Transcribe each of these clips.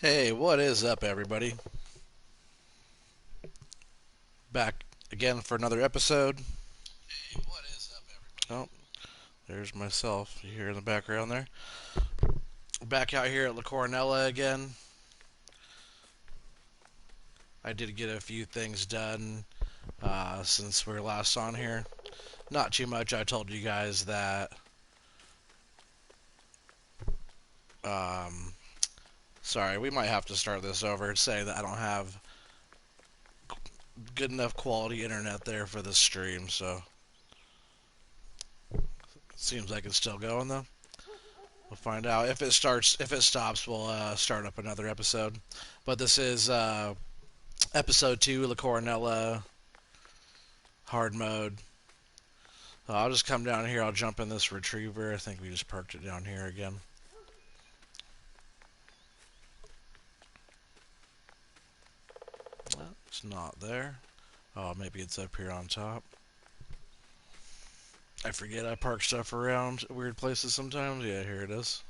Hey, what is up, everybody? Back again for another episode. Oh, there's myself. You hear in the background there. Back out here at Coronella again. I did get a few things done since we were last on here. Not too much. I told you guys that. Um, Sorry, we might have to start this over. Say that I don't have good enough quality internet there for this stream, so seems like it's still going though. We'll find out if it starts. If it stops, we'll start up another episode. But this is episode 2, La Coronella, hard mode. I'll just come down here. I'll jump in this retriever. I think we just parked it down here again. It's not there. Oh, maybe it's up here on top. I forget I park stuff around weird places sometimes. Yeah, here it is.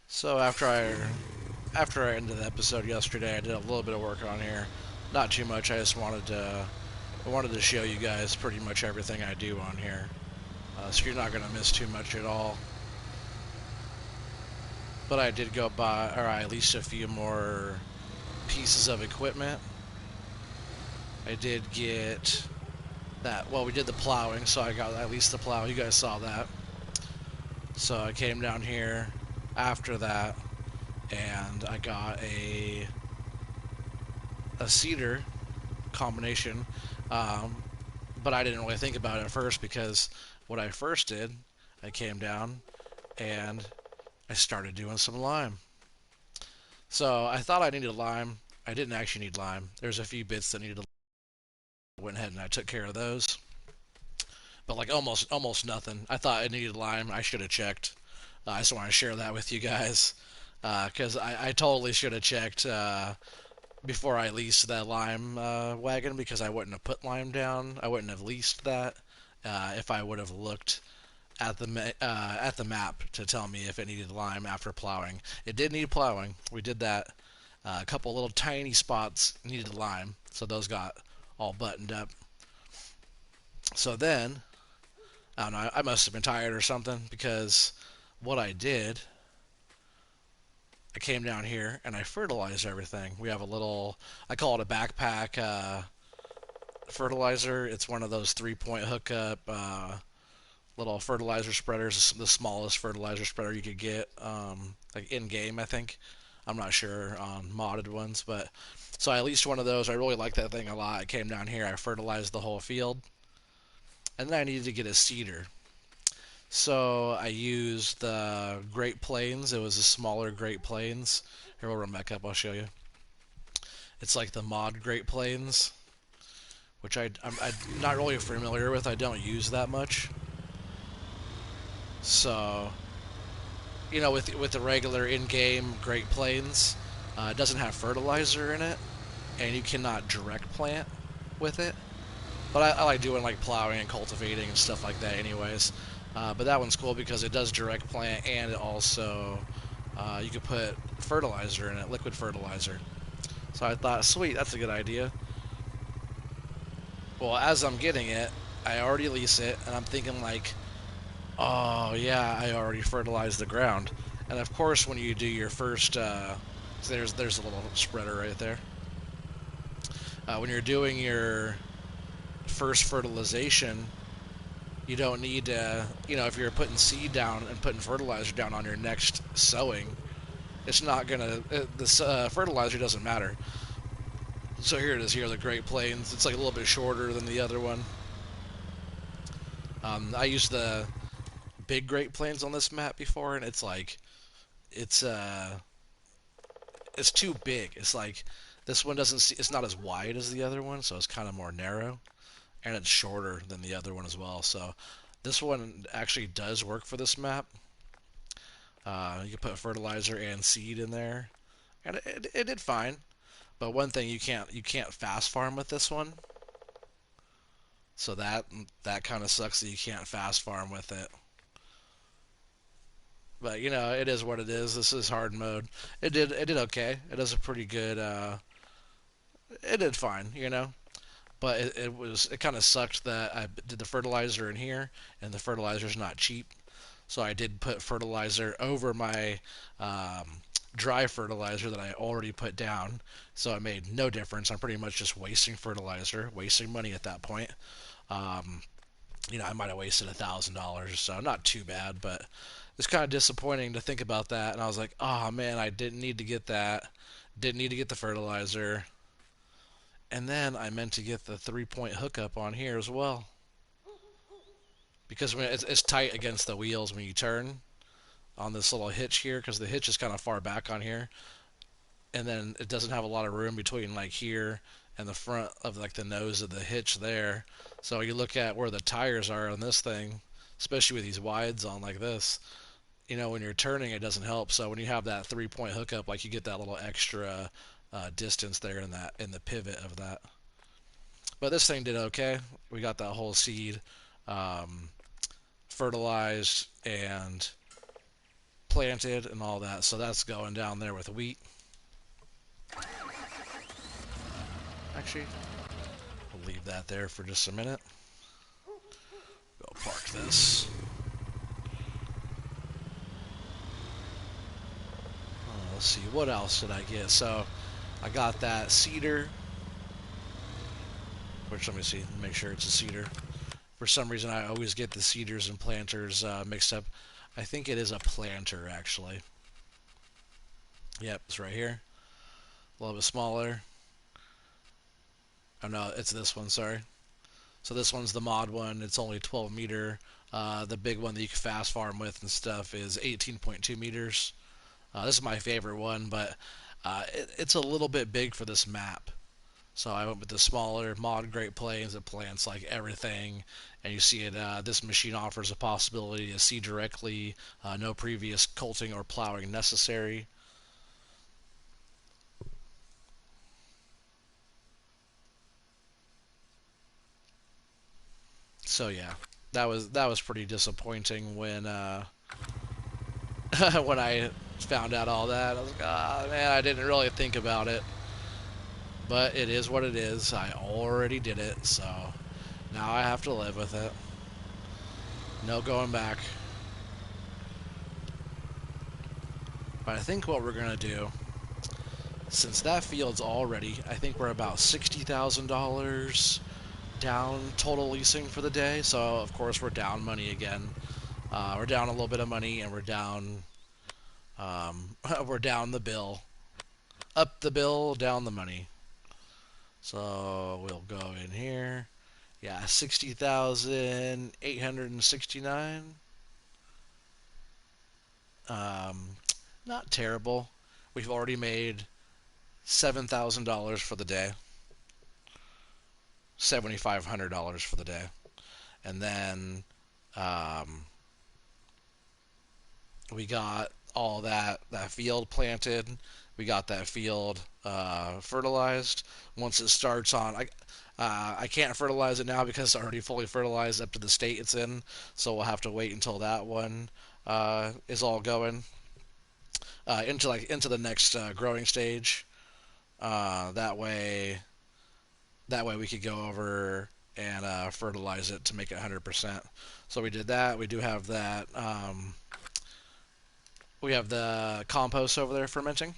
So after I ended the episode yesterday, I did a little bit of work on here. Not too much. I wanted to show you guys pretty much everything I do on here, so you're not gonna miss too much at all. But I did go buy, or at least a few more pieces of equipment. I did get that. Well, we did the plowing, so I got at least the plow. You guys saw that. So I came down here after that, and I got a cedar combination. Um, but I didn't really think about it at first because what I first did, I came down and I started doing some lime. So I thought I needed lime. I didn't actually need lime. There's a few bits that needed. I went ahead and I took care of those, but like almost nothing. I thought I needed lime. I should have checked. I just want to share that with you guys because I totally should have checked before I leased that lime wagon because I wouldn't have put lime down. I wouldn't have leased that if I would have looked at the map to tell me if it needed lime after plowing. It did need plowing. We did that. A couple little tiny spots needed lime, so those got all buttoned up. So then, I don't know, I must have been tired or something because what I did, I came down here and I fertilized everything. We have a little, I call it a backpack fertilizer. It's one of those 3-point hookup little fertilizer spreaders, the smallest fertilizer spreader you could get, like in game, I think. I'm not sure on modded ones, but so I leased one of those. I really like that thing a lot. I came down here, I fertilized the whole field, and then I needed to get a seeder. So I used the Great Plains. It was a smaller Great Plains. Here, we'll run back up. I'll show you. It's like the mod Great Plains, which I'm not really familiar with. I don't use that much. So with the regular in-game Great Plains, it doesn't have fertilizer in it, and you cannot direct plant with it. But I like doing like plowing and cultivating and stuff like that, anyways. But that one's cool because it does direct plant, and it also you could put fertilizer in it, liquid fertilizer. So I thought, sweet, that's a good idea. Well, as I'm getting it, I already lease it, and I'm thinking like, oh yeah, I already fertilized the ground. And of course, when you do your first, so there's a little spreader right there. When you're doing your first fertilization, you don't need to, if you're putting seed down and putting fertilizer down on your next sowing, it's not gonna, this fertilizer doesn't matter. So here it is, here, the Great Plains. It's like a little bit shorter than the other one. I used the big Great Plains on this map before, and it's like, it's, uh, it's too big. It's like, this one doesn't see, it's not as wide as the other one, so it's kind of more narrow, and it's shorter than the other one as well. So this one actually does work for this map. You can put fertilizer and seed in there, and it did fine. But one thing you can't fast farm with this one, so that kind of sucks that you can't fast farm with it. But it is what it is. This is hard mode. It did okay. It does a pretty good. It did fine. But it kind of sucked that I did the fertilizer in here, and the fertilizer's not cheap. So I did put fertilizer over my dry fertilizer that I already put down. So it made no difference. I'm pretty much just wasting fertilizer, wasting money at that point. Um, I might have wasted $1,000 or so. Not too bad, but it's kind of disappointing to think about that. And I was like, oh man, I didn't need to get that. Didn't need to get the fertilizer. And then I meant to get the 3-point hookup on here as well. Because when it's tight against the wheels when you turn on this little hitch here, because the hitch is kind of far back on here. And then it doesn't have a lot of room between like here and the front of like the nose of the hitch there. So you look at where the tires are on this thing, especially with these wides on like this, when you're turning, it doesn't help. So when you have that 3-point hookup, like you get that little extra distance there in the pivot of that. But this thing did okay. We got that whole seed um, fertilized and planted and all that. So that's going down there with wheat. Actually, we'll leave that there for just a minute. Go park this. Let's see, what else did I get? So I got that cedar, which let me see, make sure it's a cedar. For some reason, I always get the cedars and planters mixed up. I think it is a planter, actually. Yep, it's right here. A little bit smaller. Oh no, it's this one, sorry. So this one's the mod one. It's only 12 meter. The big one that you can fast farm with and stuff is 18.2 meters. This is my favorite one, but it's a little bit big for this map. So I went with the smaller mod Great Plains that plants like everything, and you see it. This machine offers a possibility to see directly, no previous colting or plowing necessary. So yeah, that was pretty disappointing when when I found out all that. I was like, ah, man, I didn't really think about it, but it is what it is. I already did it, so now I have to live with it. No going back. But I think what we're gonna do, since that field's already, I think we're about $60,000 down total leasing for the day. So of course we're down money again. We're down a little bit of money, and we're down. We're down the bill, up the bill, down the money. So we'll go in here. Yeah, 60,869. Um, Not terrible. We've already made $7,000 for the day. $7,500 for the day, and then um, we got all that field planted. We got that field fertilized. Once it starts on, I can't fertilize it now because it's already fully fertilized up to the state it's in. So we'll have to wait until that one is all going into the next growing stage. That way, we could go over and fertilize it to make it 100%. So we did that. We do have that. We have the compost over there fermenting.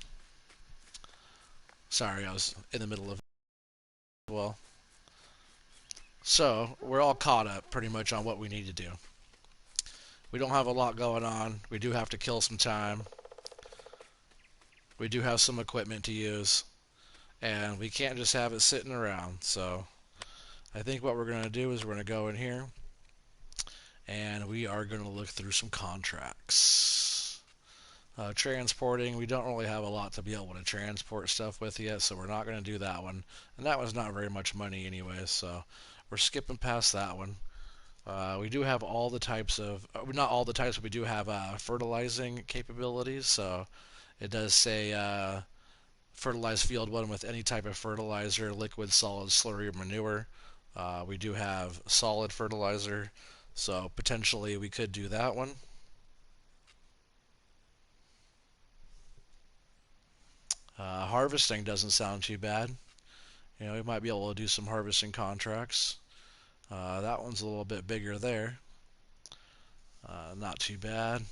Sorry, I was in the middle of it. Well, so we're all caught up pretty much on what we need to do. We don't have a lot going on. We do have to kill some time. We do have some equipment to use, and we can't just have it sitting around. So I think what we're going to do is we're going to go in here, and we are going to look through some contracts. Transporting, we don't really have a lot to be able to transport stuff with yet, so we're not going to do that one. And that was not very much money anyway, so we're skipping past that one. We do have all the types of, not all the types, but we do have fertilizing capabilities. So it does say fertilize field one with any type of fertilizer, liquid, solid, slurry, or manure. We do have solid fertilizer, so potentially we could do that one. Harvesting doesn't sound too bad. You know, we might be able to do some harvesting contracts. That one's a little bit bigger there. Not too bad.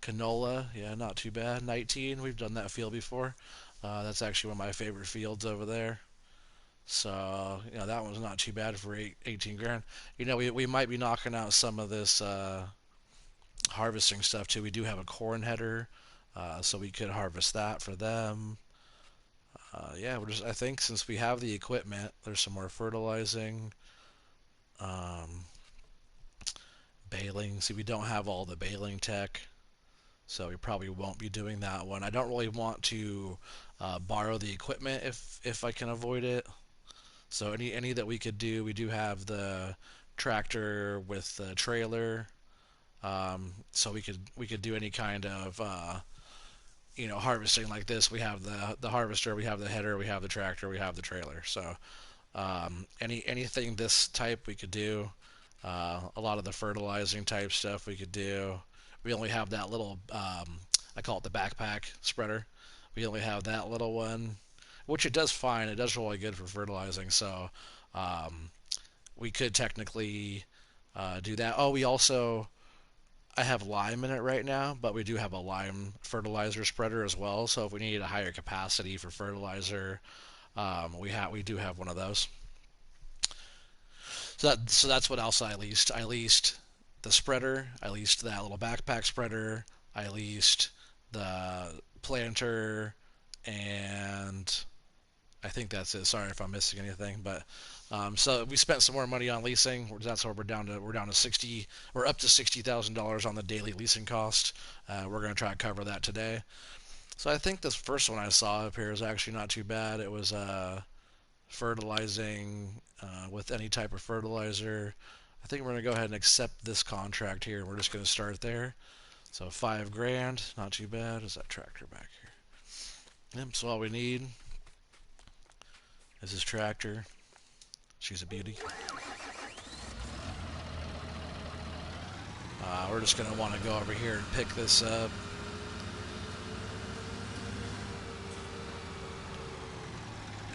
Canola, yeah, not too bad. 19, we've done that field before. That's actually one of my favorite fields over there. So, you know, that one's not too bad for 18 grand. You know, we might be knocking out some of this harvesting stuff too. We do have a corn header, so we could harvest that for them. Yeah, I think since we have the equipment, there's some more fertilizing, um, baling. See, we don't have all the baling tech, so we probably won't be doing that one. I don't really want to borrow the equipment if I can avoid it. So any that we could do, we do have the tractor with the trailer, so we could do any kind of harvesting like this. We have the harvester, we have the header, we have the tractor, we have the trailer. So anything this type we could do. A lot of the fertilizing type stuff we could do. We only have that little, I call it the backpack spreader. We only have that little one, which it does fine. It does really good for fertilizing. So um, we could technically do that. Oh, I have lime in it right now, but we do have a lime fertilizer spreader as well. So if we need a higher capacity for fertilizer, we do have one of those. So that's what else I leased. I leased the spreader. I leased that little backpack spreader. I leased the planter, and I think that's it. Sorry if I'm missing anything, but so we spent some more money on leasing. That's why we're down to 60. We're up to $60,000 on the daily leasing cost. We're going to try to cover that today. So I think this first one I saw up here is actually not too bad. It was fertilizing with any type of fertilizer. I think we're going to go ahead and accept this contract here. We're just going to start there. So 5 grand, not too bad. Is that tractor back here? Yep, so all we need is this tractor. She's a beauty. We're just going to want to go over here and pick this up.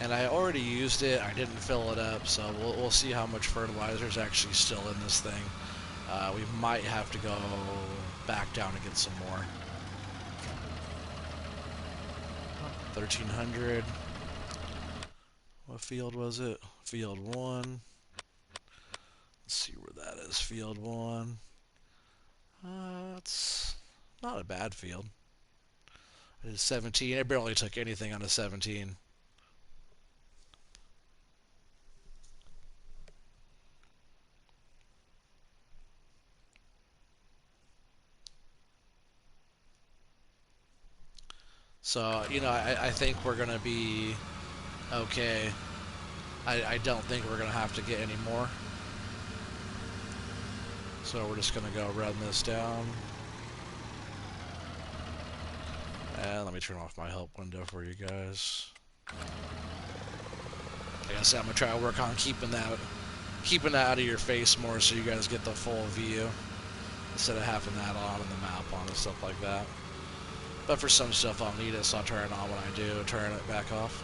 And I already used it. I didn't fill it up, so we'll see how much fertilizer is actually still in this thing. We might have to go back down and get some more. 1,300. What field was it? Field 1. Let's see where that is. Field 1. It's not a bad field. I did 17. I barely took anything on a 17. So, I think we're going to be okay. I don't think we're going to have to get any more. So we're just going to go run this down. And let me turn off my help window for you guys. Like I said, I'm going to try to work on keeping that out of your face more so you guys get the full view instead of having that on and the map on and stuff like that. But for some stuff I'll need it, so I'll turn it on when I do, turn it back off.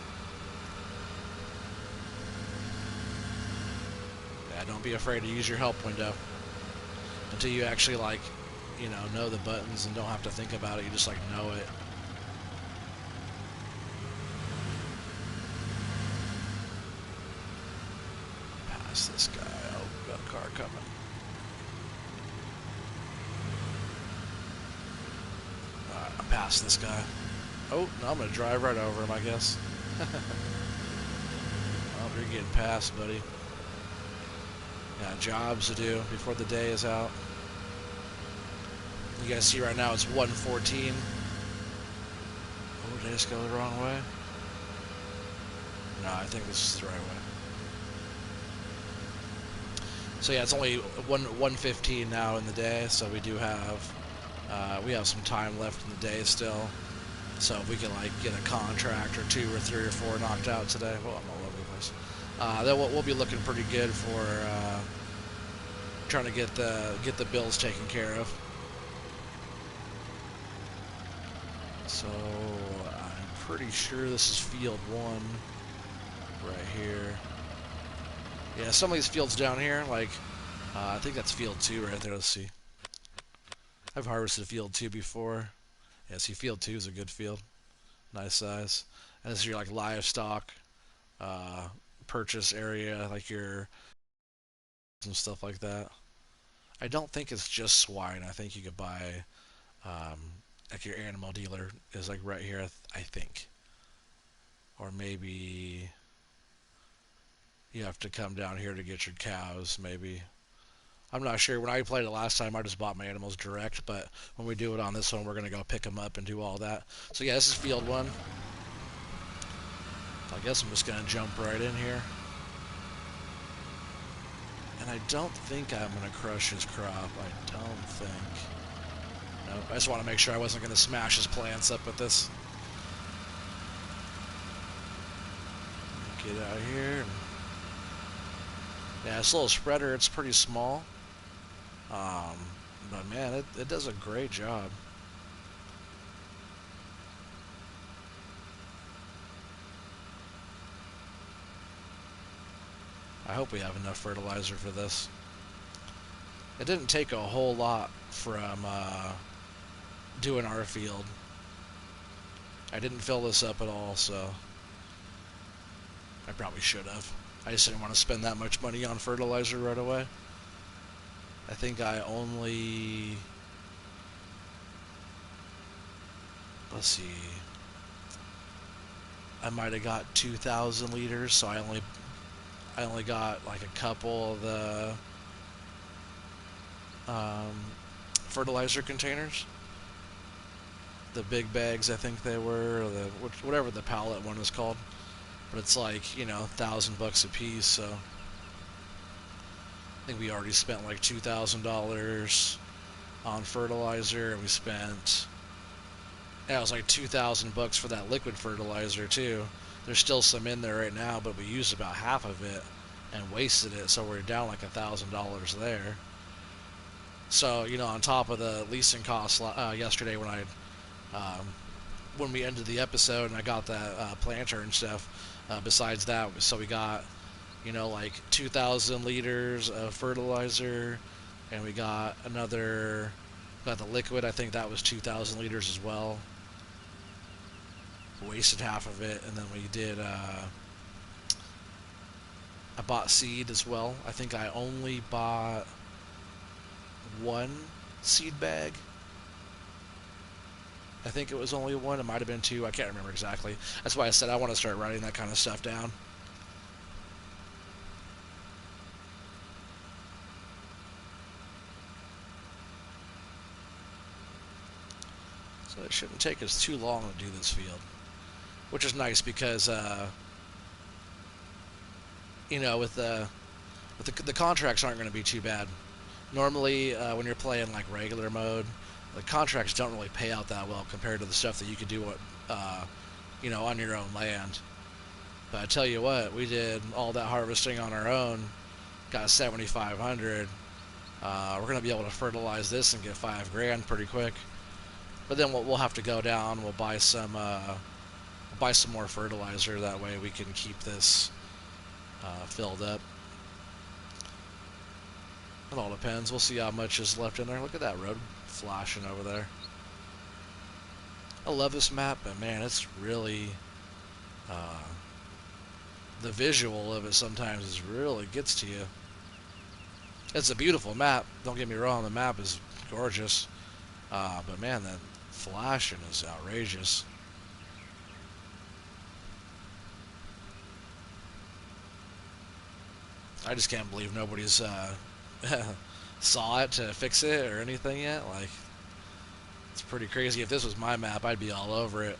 Yeah, don't be afraid to use your help window. Until you actually, know the buttons and don't have to think about it, you just, know it. Pass this guy. Oh, got a car coming. Alright, I'm past this guy. Oh, no, I'm gonna drive right over him, I guess. Oh, you're getting past, buddy. Got jobs to do before the day is out. You guys see right now it's 1:14. Oh, did I just go the wrong way? No, I think this is the right way. So yeah, it's only 1:15 now in the day, so we do have some time left in the day still. So if we can get a contract or 2 or 3 or 4 knocked out today, well, I'm all over the place. Then we'll be looking pretty good for trying to get the bills taken care of. So I'm pretty sure this is field 1 right here. Yeah, some of these fields down here, like, I think that's field 2 right there. Let's see. I've harvested field 2 before. Yeah, see, field 2 is a good field. Nice size. And this is your, like, livestock uh, purchase area, like your and stuff like that. I don't think it's just swine. I think you could buy, um, like your animal dealer is like right here, I think. Or maybe you have to come down here to get your cows, maybe. I'm not sure. When I played it last time, I just bought my animals direct, but when we do it on this one, we're going to go pick them up and do all that. So yeah, this is field 1. I guess I'm just going to jump right in here. And I don't think I'm going to crush his crop. I don't think. No, I just want to make sure I wasn't going to smash his plants up with this. Get out of here. Yeah, this little spreader, it's pretty small. But man, it does a great job. I hope we have enough fertilizer for this. It didn't take a whole lot from doing our field. I didn't fill this up at all, so I probably should have. I just didn't want to spend that much money on fertilizer right away. I think I only... Let's see. I might have got 2,000 liters, so I only got like a couple of the fertilizer containers. The big bags, I think they were, or whatever the pallet one is called. But it's like, you know, $1,000 a piece, so I think we already spent like $2,000 on fertilizer, and we spent, yeah, it was like $2,000 for that liquid fertilizer too. There's still some in there right now, but we used about half of it and wasted it, so we're down like $1,000 there. So, you know, on top of the leasing costs yesterday when we ended the episode and I got that planter and stuff, besides that, so we got, you know, like 2,000 liters of fertilizer, and we got the liquid, I think that was 2,000 liters as well. Wasted half of it, and then we did, I bought seed as well. I think I only bought 1 seed bag. I think it was only 1. It might have been 2. I can't remember exactly. That's why I said I want to start writing that kind of stuff down. So it shouldn't take us too long to do this field, which is nice because, you know, with the contracts aren't going to be too bad. Normally, when you're playing like regular mode, the contracts don't really pay out that well compared to the stuff that you could do, you know, on your own land. But I tell you what, we did all that harvesting on our own, got 7,500. We're gonna be able to fertilize this and get $5,000 pretty quick. But then we'll have to go down. We'll buy some more fertilizer. That way we can keep this filled up. It all depends. We'll see how much is left in there. Look at that road flashing over there. I love this map, but man, it's really the visual of it sometimes is really gets to you. It's a beautiful map. Don't get me wrong. The map is gorgeous, but man, that flashing is outrageous. I just can't believe nobody's saw it to fix it or anything yet. Like, it's pretty crazy. If this was my map, I'd be all over it,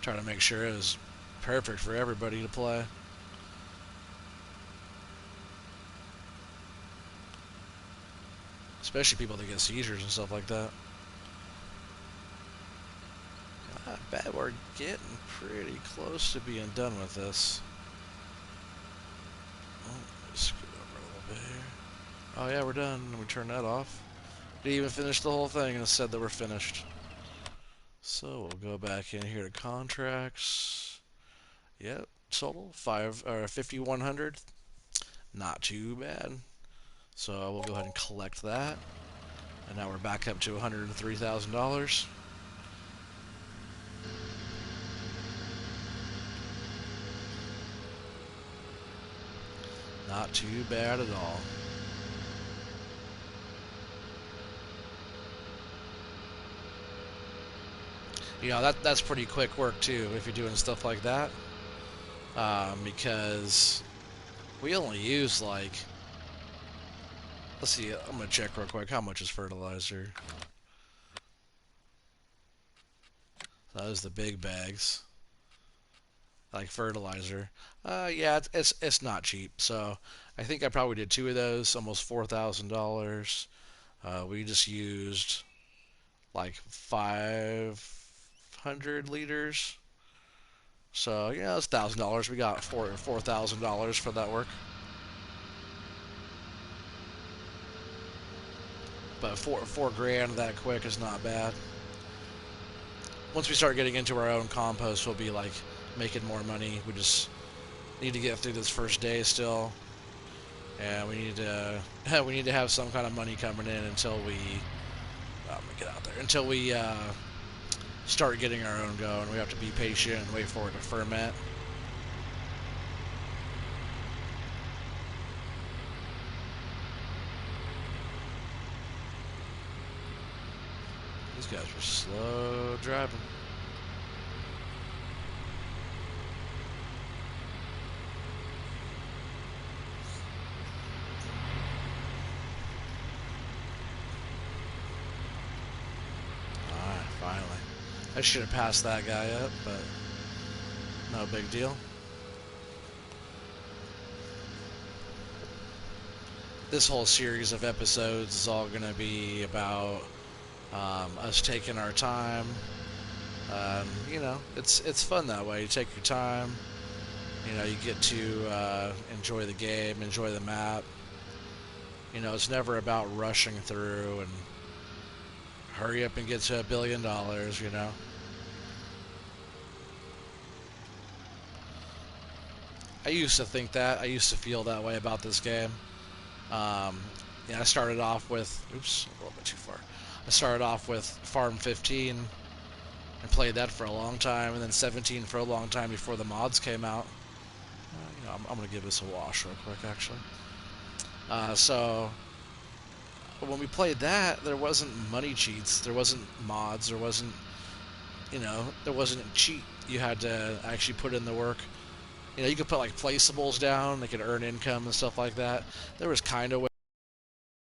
trying to make sure it was perfect for everybody to play. Especially people that get seizures and stuff like that. I bet we're getting pretty close to being done with this. Oh, let me scoot over a little bit here. Oh yeah, we're done. We turn that off. Didn't even finish the whole thing and it said that we're finished. So we'll go back in here to contracts. Yep, total 5,100. Not too bad. So we'll go ahead and collect that. And now we're back up to $103,000. Not too bad at all. That's pretty quick work too if you're doing stuff like that. Because we only use like, let's see, I'm gonna check real quick how much is fertilizer. Those the big bags, like fertilizer. Yeah, it's not cheap. So I think I probably did two of those, almost $4,000. We just used like 500 liters. So yeah, it's $1,000. We got $4,000 for that work. But four grand that quick is not bad. Once we start getting into our own compost, we'll be like making more money. We just need to get through this first day still, and we need to we need to have some kind of money coming in until we get out there until we start getting our own going. We have to be patient and wait for it to ferment. These guys were slow driving. Alright, finally. I should have passed that guy up, but no big deal. This whole series of episodes is all going to be about us taking our time. It's fun that way. You take your time. You get to enjoy the game, enjoy the map. It's never about rushing through and hurry up and get to $1 billion. I used to think that. I used to feel that way about this game. Um, I started off with, oops, a little bit too far. I started off with Farm 15 and played that for a long time, and then 17 for a long time before the mods came out. I'm going to give this a wash real quick, actually. So when we played that, there wasn't money cheats, there wasn't mods, there wasn't a cheat. You had to actually put in the work. You could put like placeables down, they could earn income and stuff like that. There was kind of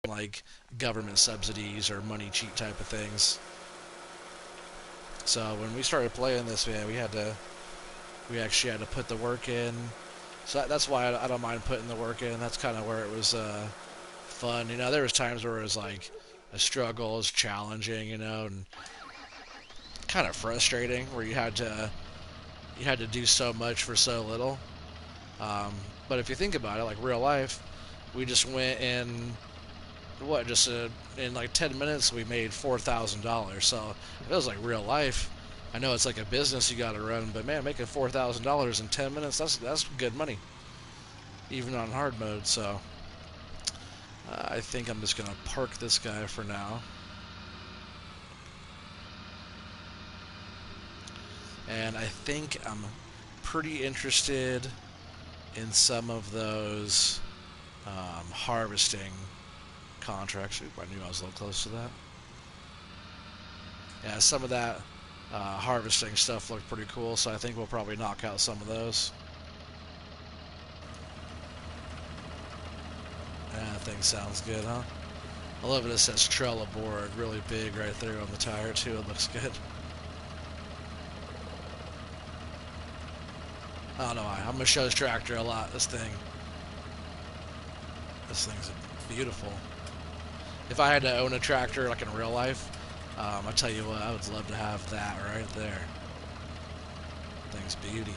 like government subsidies or money cheat type of things. So when we started playing this, man, we actually had to put the work in. So that's why I don't mind putting the work in. That's kind of where it was fun. There was times where it was like a struggle, it was challenging, and kind of frustrating, where you had to do so much for so little. But if you think about it, like real life, we just went in in like 10 minutes we made $4,000. So if it was like real life, I know it's like a business you got to run, but man, making $4,000 in 10 minutes, that's good money, even on hard mode. So I think I'm just gonna park this guy for now. And I think I'm pretty interested in some of those harvesting contracts. Oop, I knew I was a little close to that. Yeah, some of that harvesting stuff looked pretty cool, so I think we'll probably knock out some of those. That thing sounds good, huh? I love it. It says Trelleborg really big right there on the tire, too. It looks good. I don't know why. I'm going to show this tractor a lot. This thing's beautiful. If I had to own a tractor like in real life, I tell you what, I would love to have that right there. Thing's beauty.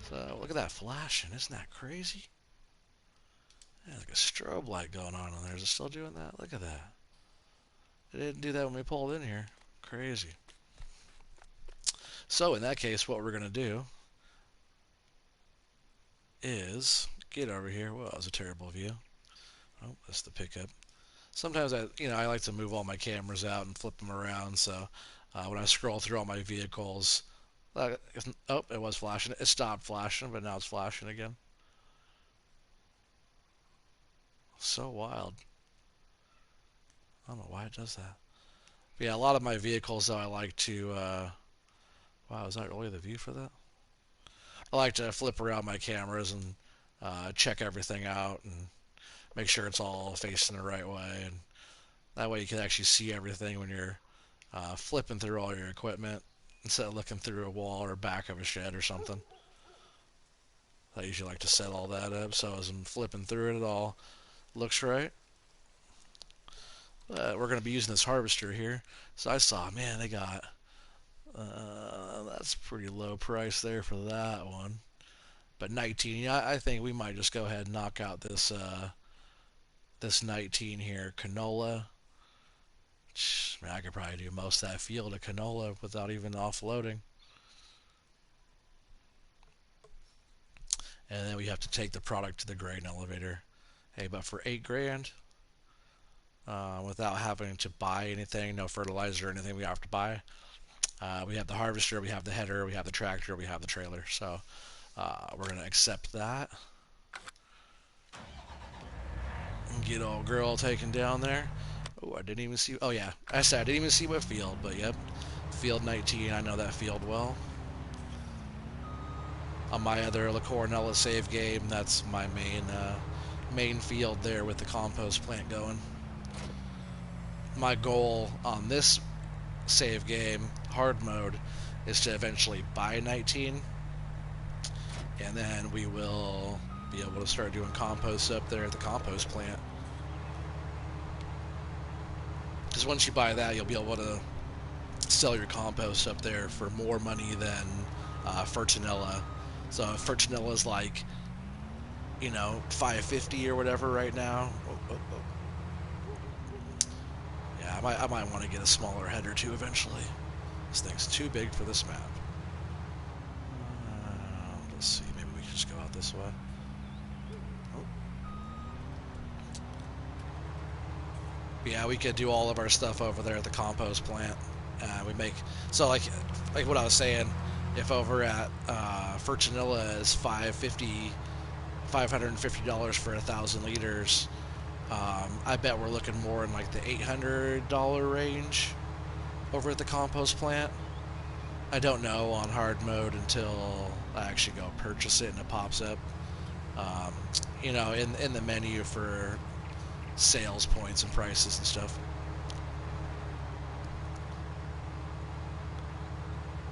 So look at that flashing. Isn't that crazy? There's like a strobe light going on in there. Is it still doing that? Look at that. It didn't do that when we pulled in here. Crazy. So in that case, what we're gonna do is get over here. Well, that was a terrible view. Oh, that's the pickup. Sometimes I like to move all my cameras out and flip them around. So when I scroll through all my vehicles, oh, it was flashing. It stopped flashing, but now it's flashing again. So wild. I don't know why it does that. But yeah, a lot of my vehicles though, I like to. Wow, is that really the view for that? I like to flip around my cameras and check everything out and make sure it's all facing the right way, and that way you can actually see everything when you're flipping through all your equipment instead of looking through a wall or back of a shed or something. I usually like to set all that up so as I'm flipping through it, it all looks right. We're going to be using this harvester here. So I saw, man, they got that's pretty low price there for that one. But 19, yeah, I think we might just go ahead and knock out this 19 here, canola. Man, I could probably do most of that field of canola without even offloading. And then we have to take the product to the grain elevator. Hey, but for 8 grand, without having to buy anything, no fertilizer or anything we have to buy, we have the harvester, we have the header, we have the tractor, we have the trailer. So we're gonna accept that and get old girl taken down there. Oh, I didn't even see. Oh yeah, I said I didn't even see what field, but yep, field 19. I know that field well. On my other Coronella save game, that's my main field there with the compost plant going. My goal on this save game, hard mode, is to eventually buy 19, and then we will be able to start doing compost up there at the compost plant. Because once you buy that, you'll be able to sell your compost up there for more money than Fertinella. So Fertinella is like, $5.50 or whatever right now. Yeah, I might want to get a smaller header too eventually. This thing's too big for this map. Let's see, maybe we can just go out this way. Oh. Yeah, we could do all of our stuff over there at the compost plant. We make so like what I was saying. If over at Fertinilla is $550 for 1,000 liters, I bet we're looking more in like the $800 range over at the compost plant. I don't know on hard mode until I actually go purchase it and it pops up. In the menu for sales points and prices and stuff.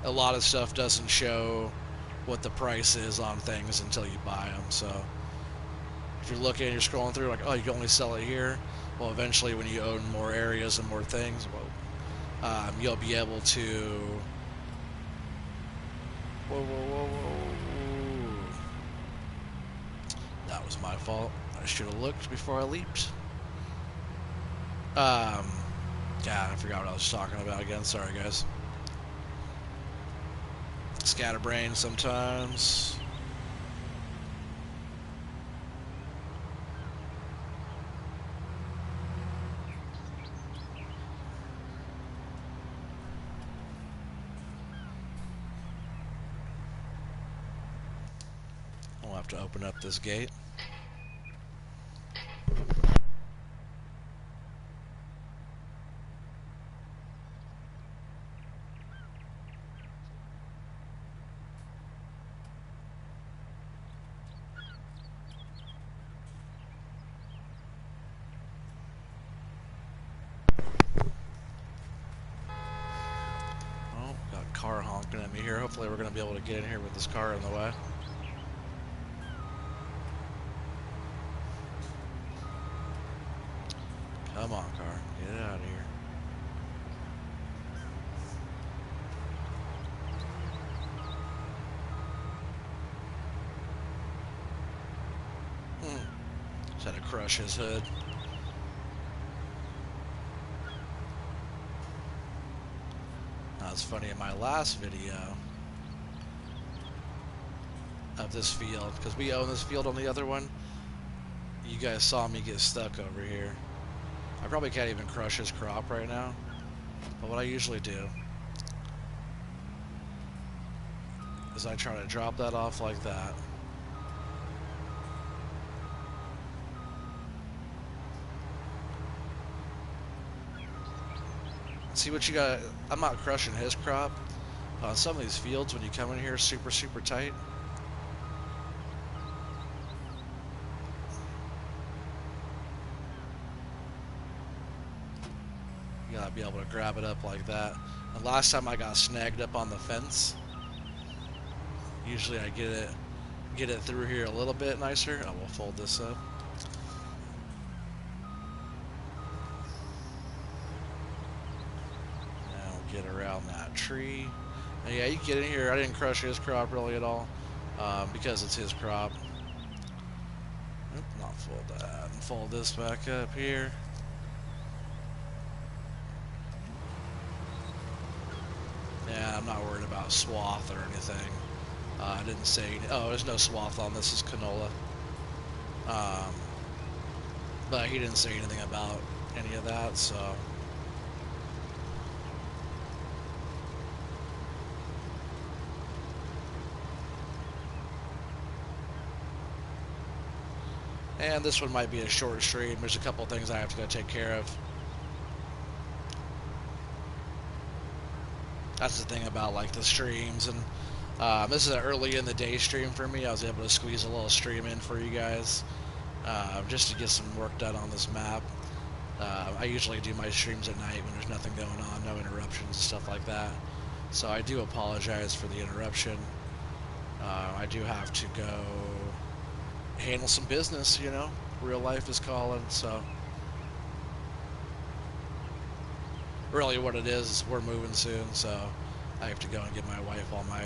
A lot of stuff doesn't show what the price is on things until you buy them. So if you're looking, you're scrolling through, like, oh, you can only sell it here. Well, eventually, when you own more areas and more things, you'll be able to. Whoa. That was my fault. I should have looked before I leaped. God, I forgot what I was talking about again. Sorry, guys. Scatterbrain sometimes. We'll have to open up this gate. Car honking at me here. Hopefully we're going to be able to get in here with this car in the way. Come on, car. Get it out of here. Just had to crush his hood. That's funny. In my last video, of this field because we own this field on the other one. You guys saw me get stuck over here. I probably can't even crush his crop right now. But what I usually do is I try to drop that off like that. See what you got? I'm not crushing his crop. On some of these fields, when you come in here super, super tight, you gotta be able to grab it up like that. And last time I got snagged up on the fence. Usually I get it through here a little bit nicer. I will fold this up. Now we'll get around that tree. And yeah, you can get in here. I didn't crush his crop really at all because it's his crop. Oop, not fold that. And fold this back up here. Yeah, I'm not worried about swath or anything. I didn't say. Oh, there's no swath on this. Is canola. Um, but he didn't say anything about any of that, so. And this one might be a short stream. There's a couple things I have to go take care of. That's the thing about like the streams, and this is an early in the day stream for me. I was able to squeeze a little stream in for you guys just to get some work done on this map. I usually do my streams at night when there's nothing going on, no interruptions and stuff like that. So I do apologize for the interruption. I do have to go handle some business, you know. Real life is calling, so really what it is we're moving soon, so I have to go and give my wife all my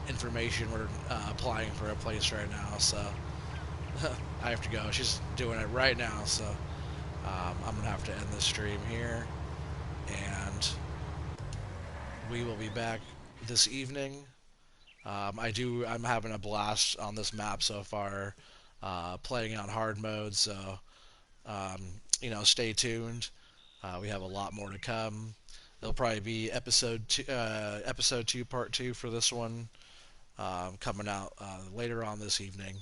information. We're applying for a place right now, so I have to go. She's doing it right now, so I'm gonna have to end this stream here, and we will be back this evening. I'm having a blast on this map so far, playing on hard mode, so um, stay tuned. We have a lot more to come. There'll probably be episode two, part two for this one, coming out later on this evening.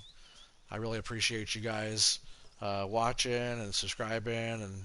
I really appreciate you guys watching and subscribing and